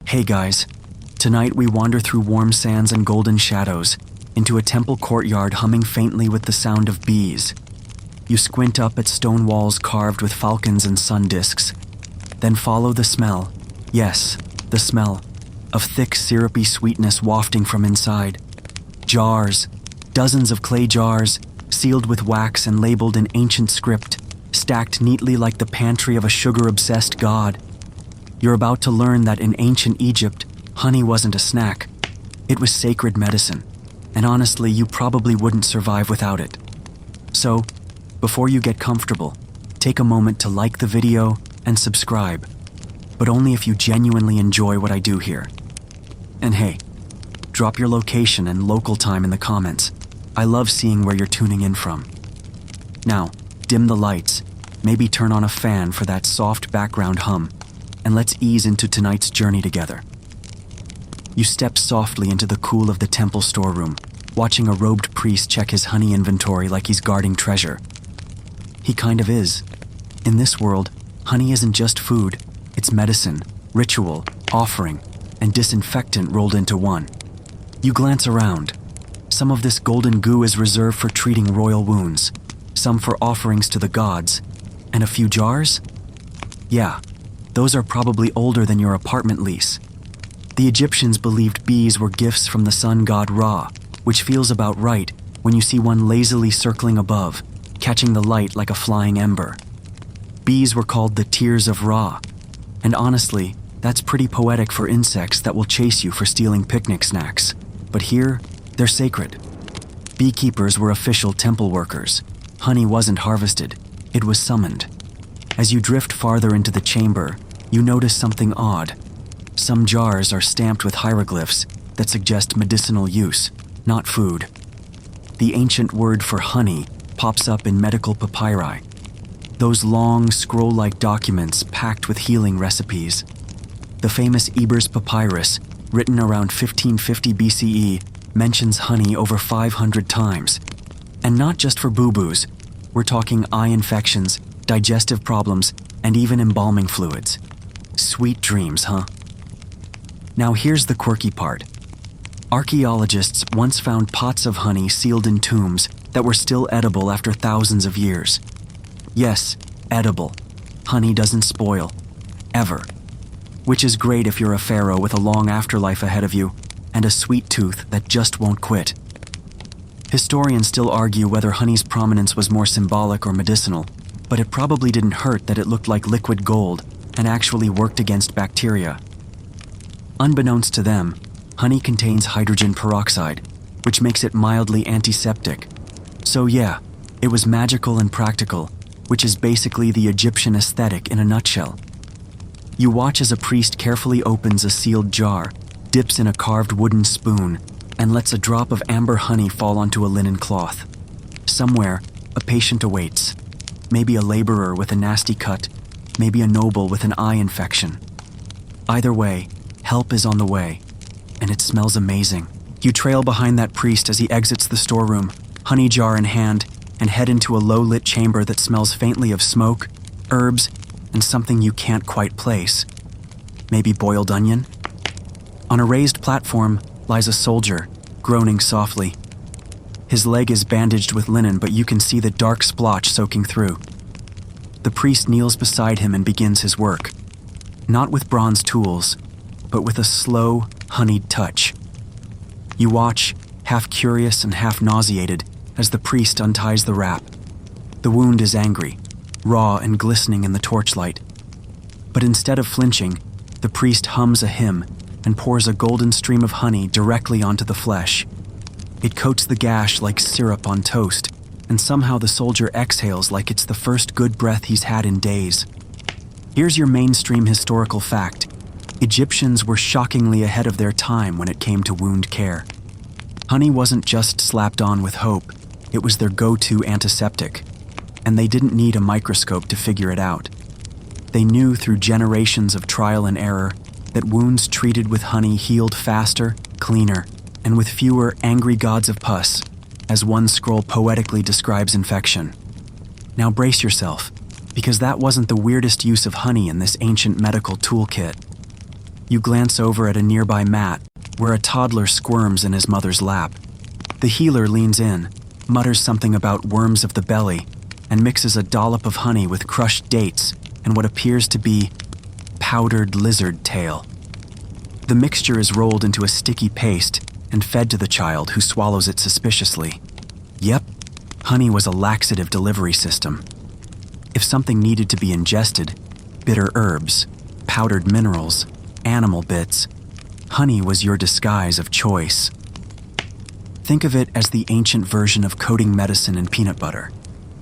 Hey guys, tonight we wander through warm sands and golden shadows into a temple courtyard humming faintly with the sound of bees. You squint up at stone walls carved with falcons and sun discs, then follow the smell, yes, the smell, of thick syrupy sweetness wafting from inside. Jars, dozens of clay jars, sealed with wax and labeled in ancient script, stacked neatly like the pantry of a sugar-obsessed god. You're about to learn that in ancient Egypt, honey wasn't a snack. It was sacred medicine, and honestly, you probably wouldn't survive without it. So, before you get comfortable, take a moment to like the video and subscribe, but only if you genuinely enjoy what I do here. And hey, drop your location and local time in the comments. I love seeing where you're tuning in from. Now, dim the lights, maybe turn on a fan for that soft background hum, and let's ease into tonight's journey together. You step softly into the cool of the temple storeroom, watching a robed priest check his honey inventory like he's guarding treasure. He kind of is. In this world, honey isn't just food, it's medicine, ritual, offering, and disinfectant rolled into one. You glance around. Some of this golden goo is reserved for treating royal wounds, some for offerings to the gods, and a few jars? Yeah, those are probably older than your apartment lease. The Egyptians believed bees were gifts from the sun god Ra, which feels about right when you see one lazily circling above, catching the light like a flying ember. Bees were called the tears of Ra, and honestly, that's pretty poetic for insects that will chase you for stealing picnic snacks. But here, they're sacred. Beekeepers were official temple workers. Honey wasn't harvested, it was summoned. As you drift farther into the chamber, you notice something odd. Some jars are stamped with hieroglyphs that suggest medicinal use, not food. The ancient word for honey pops up in medical papyri, those long, scroll-like documents packed with healing recipes. The famous Ebers Papyrus, written around 1550 BCE, mentions honey over 500 times. And not just for boo-boos, we're talking eye infections, digestive problems, and even embalming fluids. Sweet dreams, huh? Now here's the quirky part. Archaeologists once found pots of honey sealed in tombs that were still edible after thousands of years. Yes, edible. Honey doesn't spoil. Ever. Which is great if you're a pharaoh with a long afterlife ahead of you and a sweet tooth that just won't quit. Historians still argue whether honey's prominence was more symbolic or medicinal, but it probably didn't hurt that it looked like liquid gold and actually worked against bacteria. Unbeknownst to them, honey contains hydrogen peroxide, which makes it mildly antiseptic. So yeah, it was magical and practical, which is basically the Egyptian aesthetic in a nutshell. You watch as a priest carefully opens a sealed jar, dips in a carved wooden spoon, and lets a drop of amber honey fall onto a linen cloth. Somewhere, a patient awaits. Maybe a laborer with a nasty cut, maybe a noble with an eye infection. Either way, help is on the way, and it smells amazing. You trail behind that priest as he exits the storeroom, honey jar in hand, and head into a low-lit chamber that smells faintly of smoke, herbs, and something you can't quite place. Maybe boiled onion? On a raised platform lies a soldier, groaning softly. His leg is bandaged with linen, but you can see the dark splotch soaking through. The priest kneels beside him and begins his work, not with bronze tools, but with a slow, honeyed touch. You watch, half curious and half nauseated, as the priest unties the wrap. The wound is angry, raw and glistening in the torchlight. But instead of flinching, the priest hums a hymn and pours a golden stream of honey directly onto the flesh. It coats the gash like syrup on toast, and somehow the soldier exhales like it's the first good breath he's had in days. Here's your mainstream historical fact. Egyptians were shockingly ahead of their time when it came to wound care. Honey wasn't just slapped on with hope, it was their go-to antiseptic, and they didn't need a microscope to figure it out. They knew through generations of trial and error that wounds treated with honey healed faster, cleaner, and with fewer angry gods of pus, as one scroll poetically describes infection. Now brace yourself, because that wasn't the weirdest use of honey in this ancient medical toolkit. You glance over at a nearby mat where a toddler squirms in his mother's lap. The healer leans in, mutters something about worms of the belly, and mixes a dollop of honey with crushed dates and what appears to be powdered lizard tail. The mixture is rolled into a sticky paste and fed to the child, who swallows it suspiciously. Yep, honey was a laxative delivery system. If something needed to be ingested, bitter herbs, powdered minerals, animal bits, honey was your disguise of choice. Think of it as the ancient version of coating medicine in peanut butter,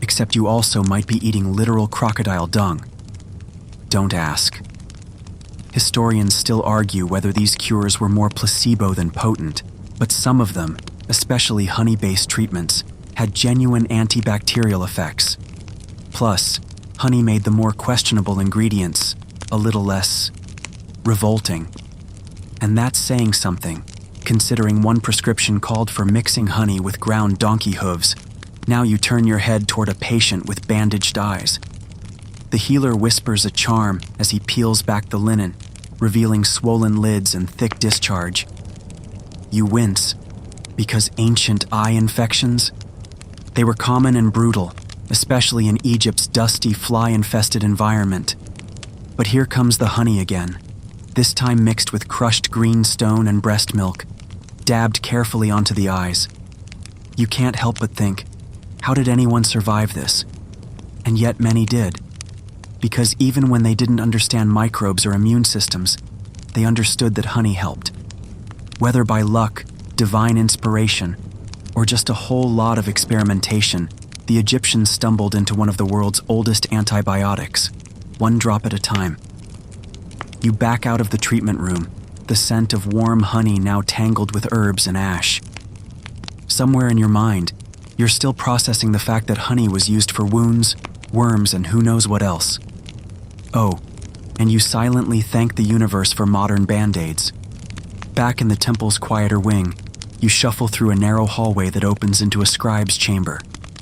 except you also might be eating literal crocodile dung. Don't ask. Historians still argue whether these cures were more placebo than potent, but some of them, especially honey-based treatments, had genuine antibacterial effects. Plus, honey made the more questionable ingredients a little less revolting. And that's saying something, considering one prescription called for mixing honey with ground donkey hooves. Now you turn your head toward a patient with bandaged eyes. The healer whispers a charm as he peels back the linen, revealing swollen lids and thick discharge. You wince, because ancient eye infections? They were common and brutal, especially in Egypt's dusty, fly-infested environment. But here comes the honey again, this time mixed with crushed green stone and breast milk, dabbed carefully onto the eyes. You can't help but think, how did anyone survive this? And yet many did. Because even when they didn't understand microbes or immune systems, they understood that honey helped. Whether by luck, divine inspiration, or just a whole lot of experimentation, the Egyptians stumbled into one of the world's oldest antibiotics, one drop at a time. You back out of the treatment room, the scent of warm honey now tangled with herbs and ash. Somewhere in your mind, you're still processing the fact that honey was used for wounds, worms, and who knows what else. Oh, and you silently thank the universe for modern band-aids. Back in the temple's quieter wing, you shuffle through a narrow hallway that opens into a scribe's chamber,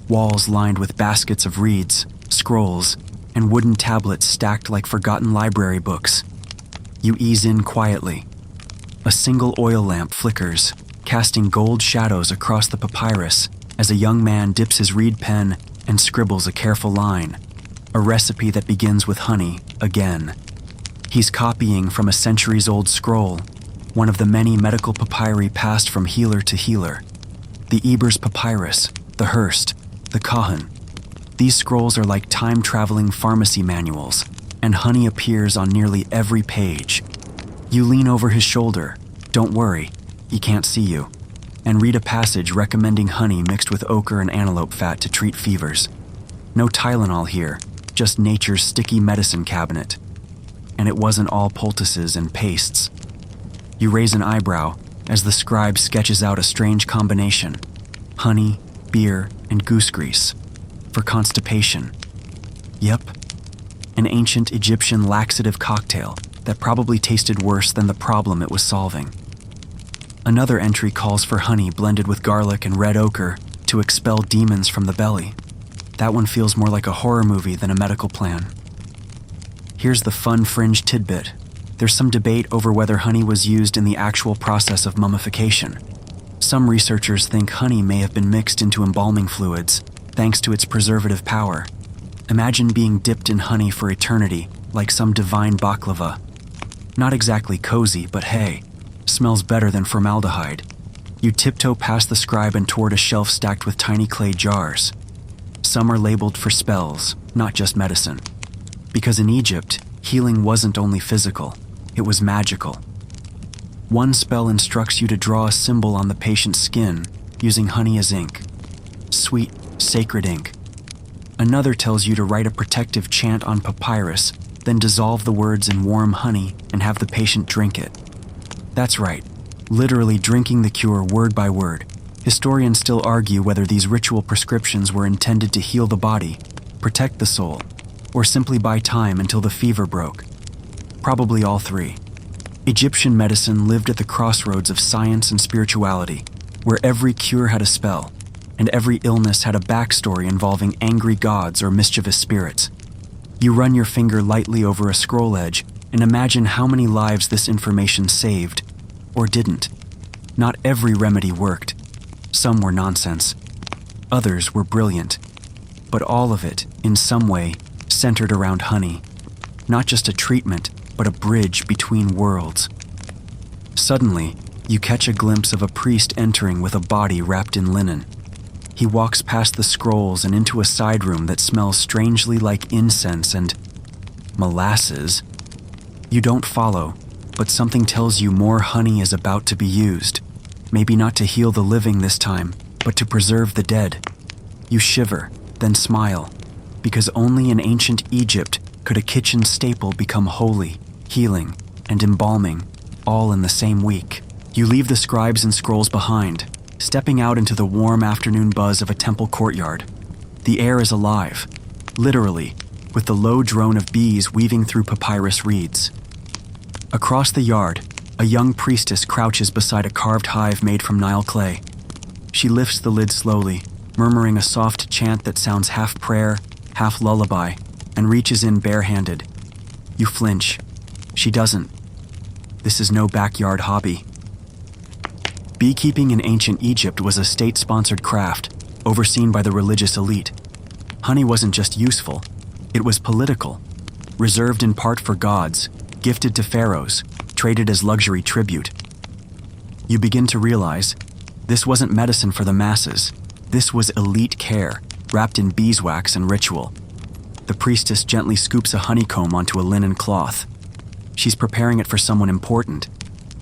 walls lined with baskets of reeds, scrolls, and wooden tablets stacked like forgotten library books. You ease in quietly. A single oil lamp flickers, casting gold shadows across the papyrus as a young man dips his reed pen and scribbles a careful line, a recipe that begins with honey again. He's copying from a centuries-old scroll, one of the many medical papyri passed from healer to healer. The Eber's papyrus, the Hearst, the Kahan. These scrolls are like time-traveling pharmacy manuals, and honey appears on nearly every page. You lean over his shoulder, don't worry, he can't see you, and read a passage recommending honey mixed with ochre and antelope fat to treat fevers. No Tylenol here, just nature's sticky medicine cabinet. And it wasn't all poultices and pastes. You raise an eyebrow as the scribe sketches out a strange combination: honey, beer, and goose grease. For constipation. Yep, an ancient Egyptian laxative cocktail that probably tasted worse than the problem it was solving. Another entry calls for honey blended with garlic and red ochre to expel demons from the belly. That one feels more like a horror movie than a medical plan. Here's the fun fringe tidbit. There's some debate over whether honey was used in the actual process of mummification. Some researchers think honey may have been mixed into embalming fluids, thanks to its preservative power. Imagine being dipped in honey for eternity, like some divine baklava. Not exactly cozy, but hey, smells better than formaldehyde. You tiptoe past the scribe and toward a shelf stacked with tiny clay jars. Some are labeled for spells, not just medicine. Because in Egypt, healing wasn't only physical, it was magical. One spell instructs you to draw a symbol on the patient's skin using honey as ink. Sweet, sacred ink. Another tells you to write a protective chant on papyrus, then dissolve the words in warm honey and have the patient drink it. That's right, literally drinking the cure word by word. Historians still argue whether these ritual prescriptions were intended to heal the body, protect the soul, or simply buy time until the fever broke. Probably all three. Egyptian medicine lived at the crossroads of science and spirituality, where every cure had a spell, and every illness had a backstory involving angry gods or mischievous spirits. You run your finger lightly over a scroll edge, and imagine how many lives this information saved, or didn't. Not every remedy worked. Some were nonsense. Others were brilliant. But all of it, in some way, centered around honey. Not just a treatment, but a bridge between worlds. Suddenly, you catch a glimpse of a priest entering with a body wrapped in linen. He walks past the scrolls and into a side room that smells strangely like incense and molasses. You don't follow, but something tells you more honey is about to be used. Maybe not to heal the living this time, but to preserve the dead. You shiver, then smile, because only in ancient Egypt could a kitchen staple become holy, healing, and embalming, all in the same week. You leave the scribes and scrolls behind, stepping out into the warm afternoon buzz of a temple courtyard. The air is alive, literally, with the low drone of bees weaving through papyrus reeds. Across the yard, a young priestess crouches beside a carved hive made from Nile clay. She lifts the lid slowly, murmuring a soft chant that sounds half prayer, half lullaby, and reaches in barehanded. You flinch. She doesn't. This is no backyard hobby. Beekeeping in ancient Egypt was a state-sponsored craft, overseen by the religious elite. Honey wasn't just useful, it was political, reserved in part for gods, gifted to pharaohs, traded as luxury tribute. You begin to realize this wasn't medicine for the masses. This was elite care, wrapped in beeswax and ritual. The priestess gently scoops a honeycomb onto a linen cloth. She's preparing it for someone important,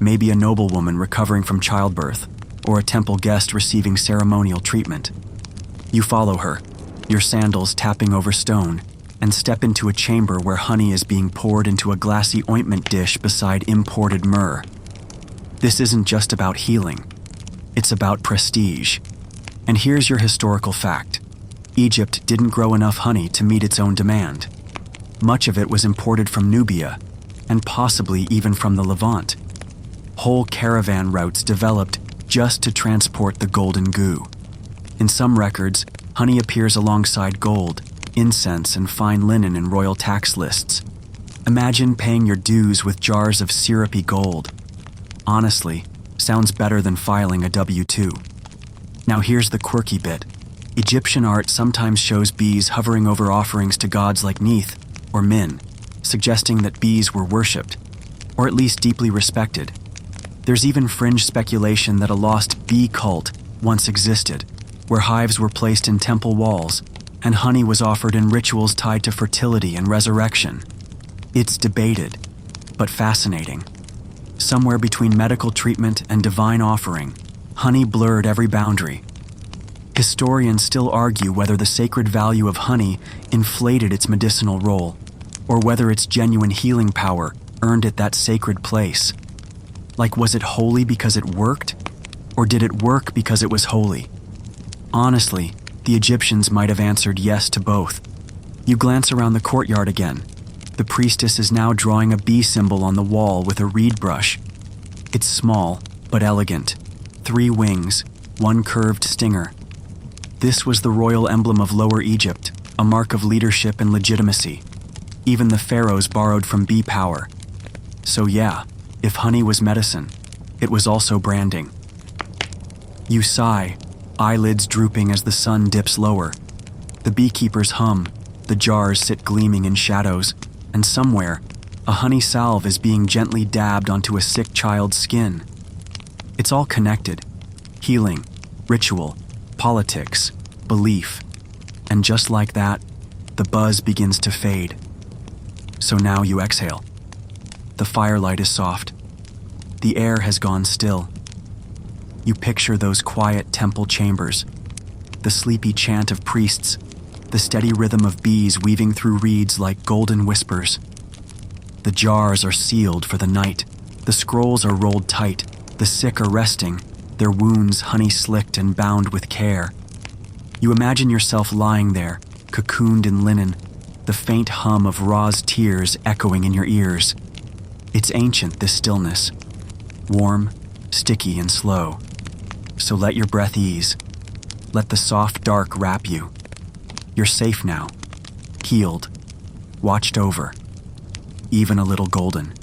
maybe a noblewoman recovering from childbirth, or a temple guest receiving ceremonial treatment. You follow her, your sandals tapping over stone, and step into a chamber where honey is being poured into a glassy ointment dish beside imported myrrh. This isn't just about healing. It's about prestige. And here's your historical fact. Egypt didn't grow enough honey to meet its own demand. Much of it was imported from Nubia, and possibly even from the Levant. Whole caravan routes developed just to transport the golden goo. In some records, honey appears alongside gold, incense, and fine linen in royal tax lists. Imagine paying your dues with jars of syrupy gold. Honestly, sounds better than filing a W-2. Now here's the quirky bit. Egyptian art sometimes shows bees hovering over offerings to gods like Neith or Min, suggesting that bees were worshipped, or at least deeply respected. There's even fringe speculation that a lost bee cult once existed, where hives were placed in temple walls and honey was offered in rituals tied to fertility and resurrection. It's debated, but fascinating. Somewhere between medical treatment and divine offering, honey blurred every boundary. Historians still argue whether the sacred value of honey inflated its medicinal role, or whether its genuine healing power earned it that sacred place. Like, was it holy because it worked, or did it work because it was holy? Honestly, the Egyptians might have answered yes to both. You glance around the courtyard again. The priestess is now drawing a bee symbol on the wall with a reed brush. It's small, but elegant. 3 wings, 1 curved stinger. This was the royal emblem of Lower Egypt, a mark of leadership and legitimacy. Even the pharaohs borrowed from bee power. So yeah, if honey was medicine, it was also branding. You sigh, eyelids drooping as the sun dips lower. The beekeepers hum, the jars sit gleaming in shadows, and somewhere, a honey salve is being gently dabbed onto a sick child's skin. It's all connected. Healing, ritual, politics, belief. And just like that, the buzz begins to fade. So now you exhale. The firelight is soft. The air has gone still. You picture those quiet temple chambers, the sleepy chant of priests, the steady rhythm of bees weaving through reeds like golden whispers. The jars are sealed for the night. The scrolls are rolled tight. The sick are resting, their wounds honey-slicked and bound with care. You imagine yourself lying there, cocooned in linen, the faint hum of Ra's tears echoing in your ears. It's ancient, this stillness. Warm, sticky, and slow. So let your breath ease. Let the soft dark wrap you. You're safe now, healed, watched over. even a little golden.